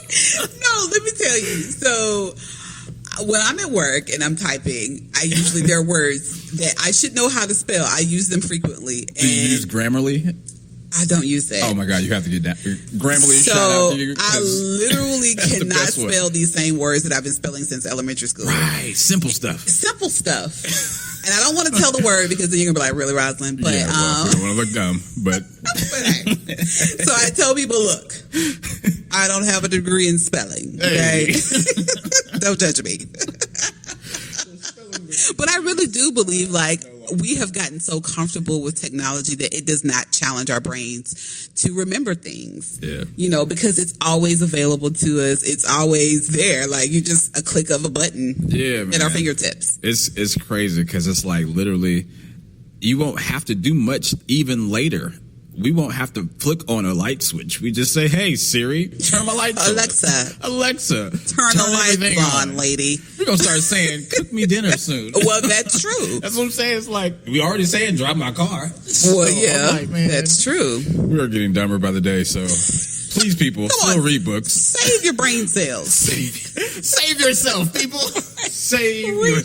No, let me tell you. So when I'm at work and I'm typing, there are words that I should know how to spell. I use them frequently. Do you use Grammarly? I don't use that. Oh my God, you have to get that. Grammarly, so shout out to you. I literally cannot spell these same words that I've been spelling since elementary school. Right, simple stuff. Simple stuff. And I don't want to tell the word because then you're gonna be like, really, Rosalind? But yeah, I don't want to look dumb, but. But hey. So I tell people, look, I don't have a degree in spelling. Okay, don't judge me. But I really do believe, like, we have gotten so comfortable with technology that it does not challenge our brains to remember things. Yeah. You know, because it's always available to us. It's always there. Like, you just a click of a button at our fingertips. It's crazy because it's like literally you won't have to do much even later. We won't have to flick on a light switch. We just say, hey, Siri, turn my lights on. Alexa, turn the lights on, lady. We're going to start saying, cook me dinner soon. Well, that's true. That's what I'm saying. It's like, we already saying drive my car. Well, yeah, like, man, that's true. We are getting dumber by the day, so please, people, still read books. Save your brain cells. Save yourself, people. Read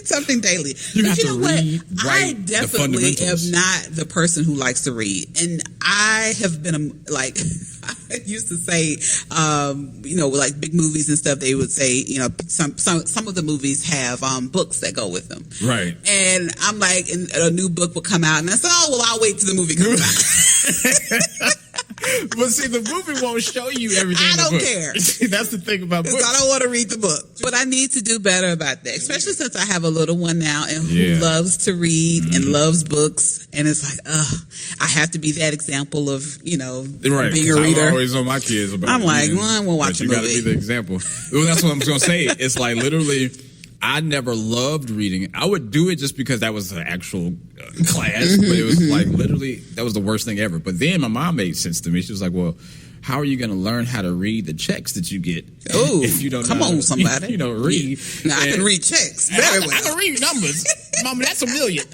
something daily. You have to read. I definitely am not the person who likes to read, and I have been like I used to say, like big movies and stuff. They would say, some of the movies have books that go with them, right? And I'm like, and a new book will come out, and I said, oh well, I'll wait till the movie comes out. But see, the movie won't show you everything. I don't care. See, that's the thing about books. I don't want to read the book. But I need to do better about that, especially since I have a little one now and who loves to read and loves books. And it's like, I have to be that example of, being a reader. I'm always on my kids about I'm like, well, I won't watch a movie. You got to be the example. Well, that's what I'm going to say. It's like literally, I never loved reading. I would do it just because that was an actual class, but it was like literally, that was the worst thing ever. But then my mom made sense to me. She was like, well, how are you going to learn how to read the checks that you get if you don't come know on, somebody. You don't read. Now, I can read checks very well. I can read numbers. Mama, that's a million.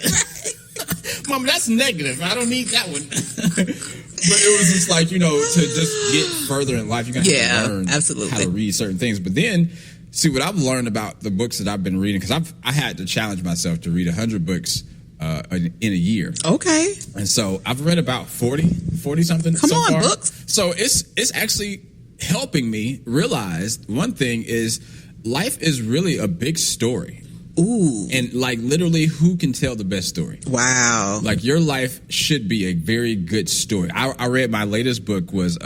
Mama, that's negative. I don't need that one. But it was just like, to just get further in life, you got to learn how to read certain things. But then, see, what I've learned about the books that I've been reading, because I had to challenge myself to read 100 books in a year. Okay. And so I've read about 40 something Come so on, far. books. So it's actually helping me realize one thing is life is really a big story. Ooh. And like literally, who can tell the best story? Wow. Like your life should be a very good story. I read my latest book was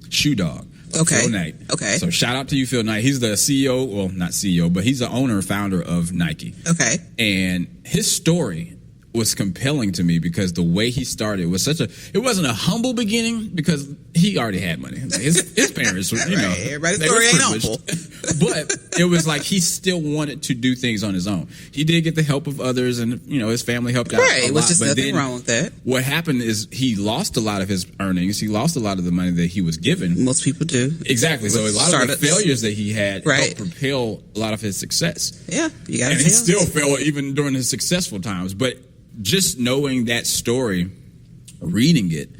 Shoe Dog. Okay. Phil Knight. Okay. So shout out to you, Phil Knight. He's the CEO, well, not CEO, but he's the owner and founder of Nike. Okay. And his story was compelling to me because the way he started was it wasn't a humble beginning because he already had money. His parents were, everybody's story ain't humble. But it was like he still wanted to do things on his own. He did get the help of others and, his family helped out a lot. Which is nothing wrong with that. What happened is he lost a lot of his earnings. He lost a lot of the money that he was given. Most people do. Exactly. So a lot of the failures that he had helped propel a lot of his success. Yeah. You got to. And he still failed even during his successful times. But just knowing that story, reading it,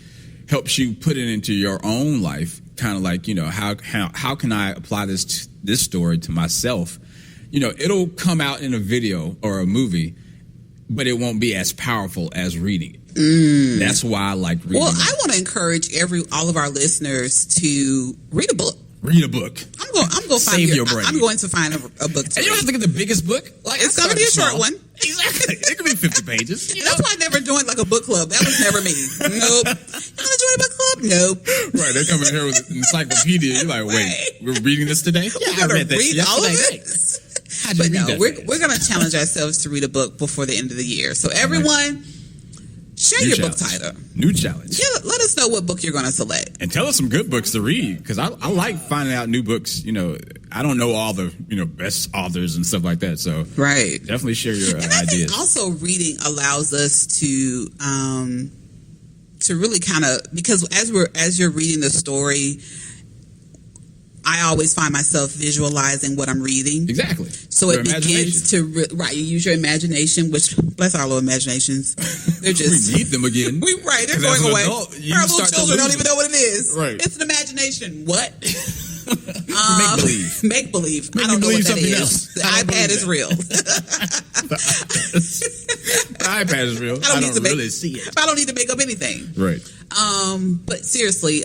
helps you put it into your own life. Kind of like, how can I apply this story to myself? It'll come out in a video or a movie, but it won't be as powerful as reading it. That's why I like reading. Well, I want to encourage all of our listeners to read a book. Read a book. I'm going to find your brain. I'm going to find a book. And you don't have to get the biggest book. Like it's going to be a short one. Exactly. It could be 50 pages. That's why I never joined like a book club. That was never me. Nope. You want to join a book club? Nope. Right. They're coming here with an encyclopedia. You're like, wait, we're reading this today? Yeah, I read that yesterday. But no, we're going to challenge ourselves to read a book before the end of the year. So everyone, share your book title. New challenge. Yeah, let us know what book you're going to select. And tell us some good books to read, because I like finding out new books. I don't know all the best authors and stuff like that. So definitely share your ideas. I think also reading allows us to really kind of, because as you're reading the story, I always find myself visualizing what I'm reading. Exactly. So it begins to you use your imagination, which bless our little imaginations. They're just we need them again. They're going away. Our little children don't even know what it is. Right. It's an imagination. What? Make believe. Make believe. I don't know what that is. The iPad is real. The iPad is real. I don't really see it. I don't need to make up anything. Right. But seriously,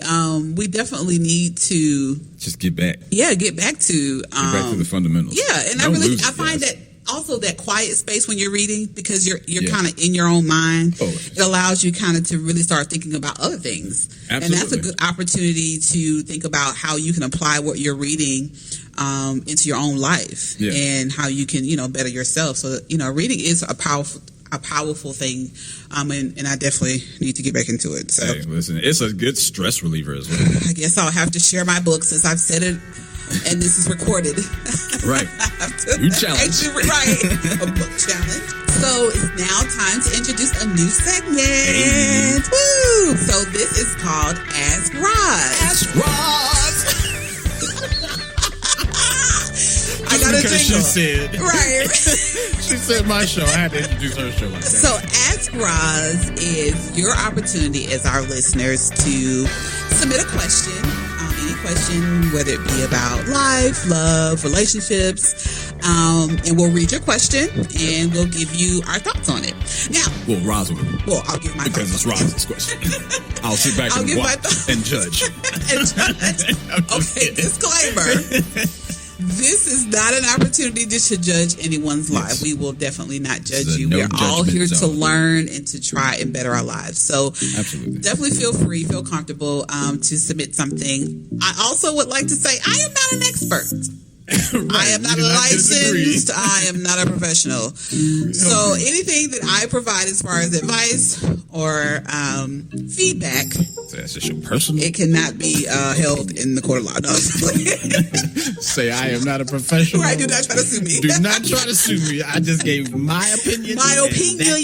we definitely need to just get back. Yeah, get back to the fundamentals. Yeah, and I find that also that quiet space when you're reading, because you're kind of in your own mind. It allows you kind of to really start thinking about other things. Absolutely. And that's a good opportunity to think about how you can apply what you're reading into your own life and how you can, better yourself. So, reading is a powerful thing, and I definitely need to get back into it. So, hey, listen, it's a good stress reliever as well. I guess I'll have to share my book since I've said it, and this is recorded. Right, you challenge. Right, a book challenge. So it's now time to introduce a new segment. Hey. Woo! So this is called Ask Roz. Ask Roz. I got a because jingle. She said, right. She said my show. I had to introduce her show like that. So Ask Roz is your opportunity as our listeners to submit a question. Any question, whether it be about life, love, relationships, and we'll read your question and we'll give you our thoughts on it. Now, Roz will. Well, I'll give my because thoughts. It's Roz's question. I'll sit back and watch and judge. Okay, disclaimer. This is not an opportunity to judge anyone's life. We will definitely not judge you. We're all here to learn and to try and better our lives. So definitely feel free, feel comfortable to submit something. I also would like to say I am not an expert. Right. I am not licensed. I am not a professional. So anything that I provide as far as advice or feedback, that's just your personal. it cannot be held in the court of law. No. Say I am not a professional. Right, do not try to sue me. Do not try to sue me. I just gave my opinion. My opinion.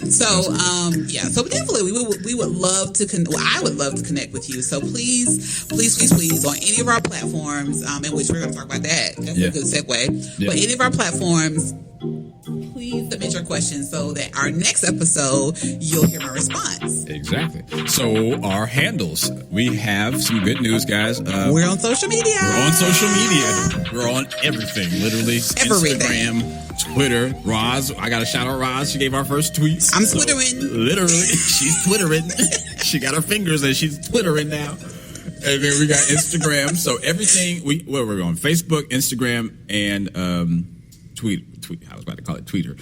So so definitely we would love to I would love to connect with you. So please on any of our platforms, in which we're going to talk about that. That's a good segue. But any of our platforms, please submit your questions so that our next episode you'll hear my response. Exactly. So our handles, we have some good news, guys. We're on social media. We're on everything, literally. Everything. Instagram, Twitter. Roz, I got to shout out Roz. She gave our first tweets. I'm twittering. Literally, she's twittering. She got her fingers and she's twittering now. And then we got Instagram. So everything we're on Facebook, Instagram, and tweet. I was about to call it Twitter.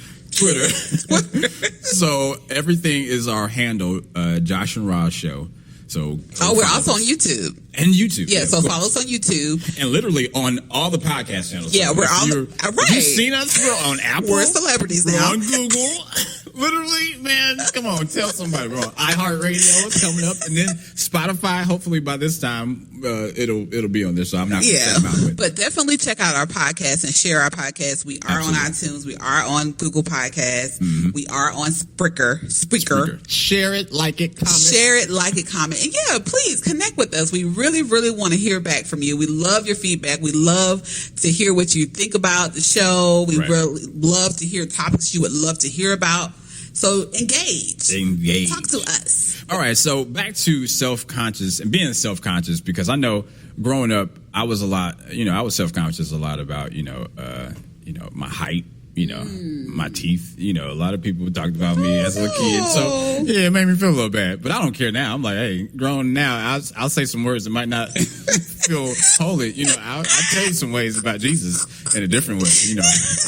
So everything is our handle, Josh and Roz Show. So we're also on YouTube. And YouTube. Yeah, so follow us on YouTube. And literally on all the podcast channels. Yeah, we're on right. You've seen us? We're on Apple. We're celebrities now. We're on Google. Literally, man, come on, tell somebody. We're on iHeartRadio is coming up. And then Spotify, hopefully by this time, it'll be on there, so I'm not concerned about it. But definitely check out our podcast and share our podcast. We are on iTunes. We are on Google Podcasts. Mm-hmm. We are on Spreaker. Share it, like it, comment. Share it, like it, comment. And please connect with us. We really, really want to hear back from you. We love your feedback. We love to hear what you think about the show. We really love to hear topics you would love to hear about. So engage. Talk to us. All right. So back to self-conscious and being self-conscious, because I know growing up, I was I was self-conscious a lot about, my height, my teeth. A lot of people talked about me as a kid. So it made me feel a little bad, but I don't care now. I'm like, hey, grown now, I'll say some words that might not feel holy. I'll tell you some ways about Jesus in a different way.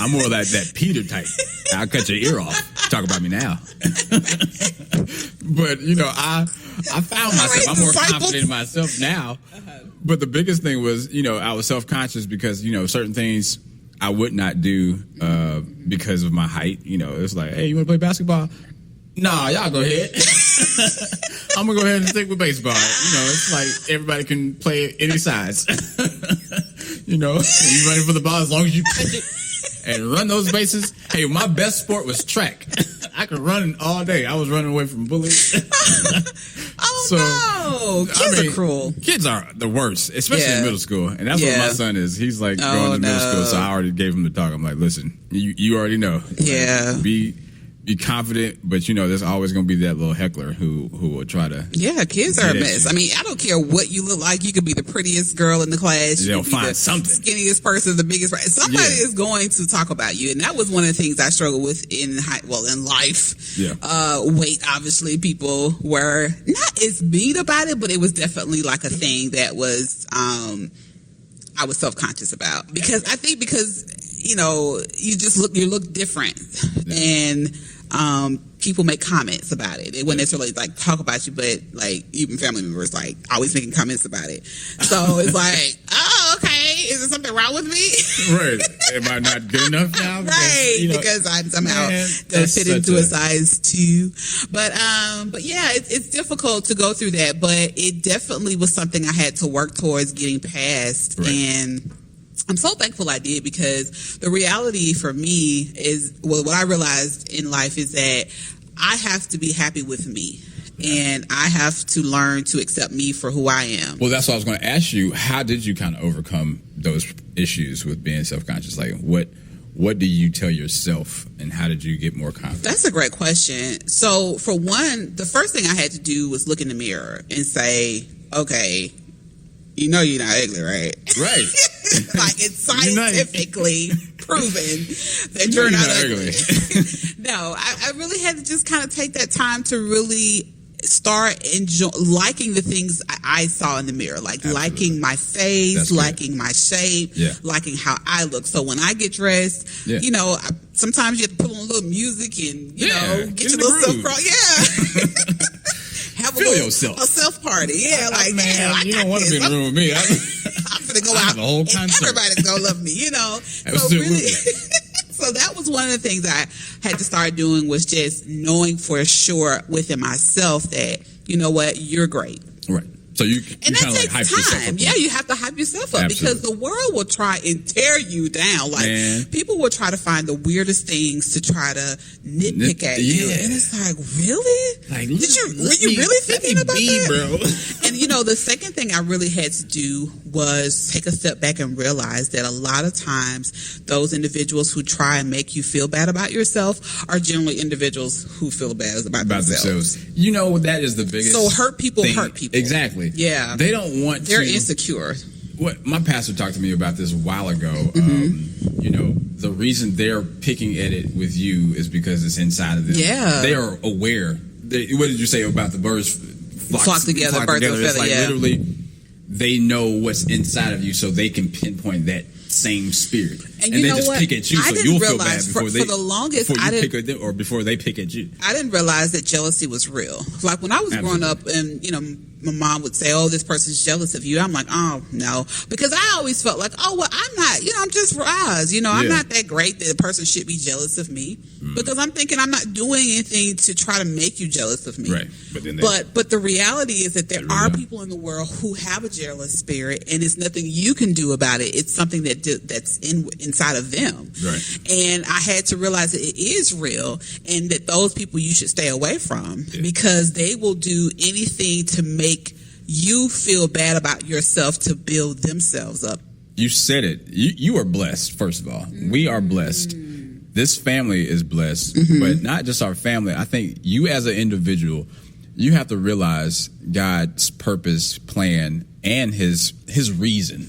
I'm more like that Peter type. I'll cut your ear off. Talk about me now. But, I found myself. I'm more confident in myself now. But the biggest thing was, I was self-conscious because, certain things I would not do because of my height. It's like, hey, you want to play basketball? Nah, y'all go ahead. I'm going to go ahead and stick with baseball. It's like everybody can play any size. You running for the ball as long as you catch it and run those bases. Hey, my best sport was track. I could run all day. I was running away from bullies. No. Kids are cruel. Kids are the worst, especially in middle school. And that's what my son is. He's like going to middle school, so I already gave him the talk. I'm like, listen, you already know. Yeah. Like, be be confident, but there's always going to be that little heckler who will try to. Yeah, kids are a mess. I mean, I don't care what you look like. You could be the prettiest girl in the class. They'll find something. Skinniest person, the biggest. Somebody is going to talk about you, and that was one of the things I struggled with in life. Yeah. Weight, obviously, people were not as mean about it, but it was definitely like a thing that was. I was self-conscious about because you look different, and people make comments about it. They wouldn't necessarily like talk about you, but like even family members like always making comments about it. So it's like, oh, okay, is there something wrong with me? Right? Am I not good enough now? Because I'm somehow don't fit into a size 2. But yeah, it's difficult to go through that, but it definitely was something I had to work towards getting past, and I'm so thankful I did, because the reality for me is, what I realized in life is that I have to be happy with me. And I have to learn to accept me for who I am. Well, that's what I was going to ask you. How did you kind of overcome those issues with being self-conscious? Like, what do you tell yourself, and how did you get more confident? That's a great question. So, for one, the first thing I had to do was look in the mirror and say, okay, you're not ugly, right? Right. Like, it's scientifically proven that you're not ugly. No, I really had to just kind of take that time to really start liking the things I saw in the mirror, like liking my face, liking my shape, liking how I look. So when I get dressed, sometimes you have to put on a little music and get your little self-cross. Yeah. Have a self party. Yeah, like, man, you don't want to be in the room with me. I'm gonna go out the whole and everybody's gonna love me, So really, so that was one of the things I had to start doing, was just knowing for sure within myself that, you know what, you're great. Right. So you and that takes hype time. Yeah, you have to hype yourself up. Absolutely. Because the world will try and tear you down. Like, people will try to find the weirdest things to try to nitpick at you, and it's like, really? Like, were you really thinking about that, bro? And the second thing I really had to do was take a step back and realize that a lot of times those individuals who try and make you feel bad about yourself are generally individuals who feel bad about themselves. That is the biggest. So hurt people thing. Hurt people. Exactly. Yeah. They don't want They're insecure. What my pastor talked to me about this a while ago. The reason they're picking at it with you is because it's inside of them. Yeah. They are aware. What did you say about the birds flock together? Birds of a feather, it's like literally they know what's inside of you, so they can pinpoint that same spirit. And they just pick at you, so you'll feel bad before before they pick at you. I didn't realize that jealousy was real. Like, when I was growing up, and my mom would say, "Oh, this person's jealous of you." I'm like, "Oh, no," because I always felt like, "Oh, well, I'm not. I'm just Roz. I'm not that great that a person should be jealous of me." Because I'm thinking I'm not doing anything to try to make you jealous of me. Right. But the reality is that there are people in the world who have a jealous spirit, and it's nothing you can do about it. It's something that's inside of them. Right. And I had to realize that it is real, and that those people you should stay away from, because they will do anything to make you feel bad about yourself to build themselves up. You said it. You are blessed, first of all. We are blessed. This family is blessed, but not just our family. I think you as an individual, you have to realize God's purpose, plan, and his reason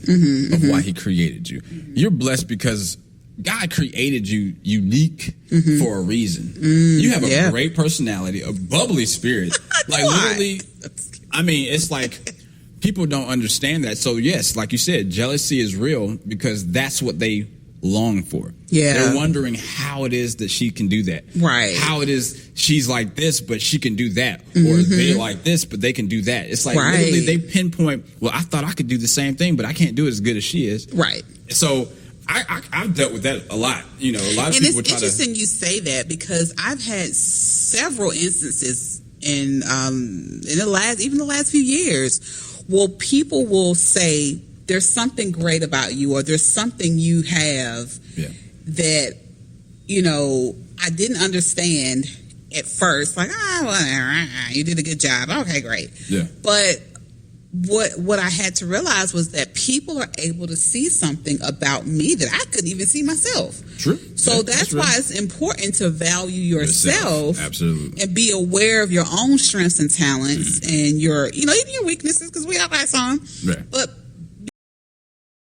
of why he created you. You're blessed because God created you unique for a reason. You have a great personality, a bubbly spirit. Like, literally, I mean, it's like people don't understand that. So yes, like you said, jealousy is real because that's what they long for. Yeah. They're wondering how it is that she can do that. Right. How it is she's like this, but she can do that. Or they like this, but they can do that. It's like literally they pinpoint, well, I thought I could do the same thing, but I can't do it as good as she is. Right. So I've dealt with that a lot. A lot of and people it's interesting you say that, because I've had several instances in the last few years, well, people will say there's something great about you, or there's something you have that I didn't understand at first. Like, whatever, you did a good job. Okay, great. Yeah. But what I had to realize was that people are able to see something about me that I couldn't even see myself. True. So that's why it's important to value yourself. Absolutely. And be aware of your own strengths and talents and your, even your weaknesses, because we all got some. Right. But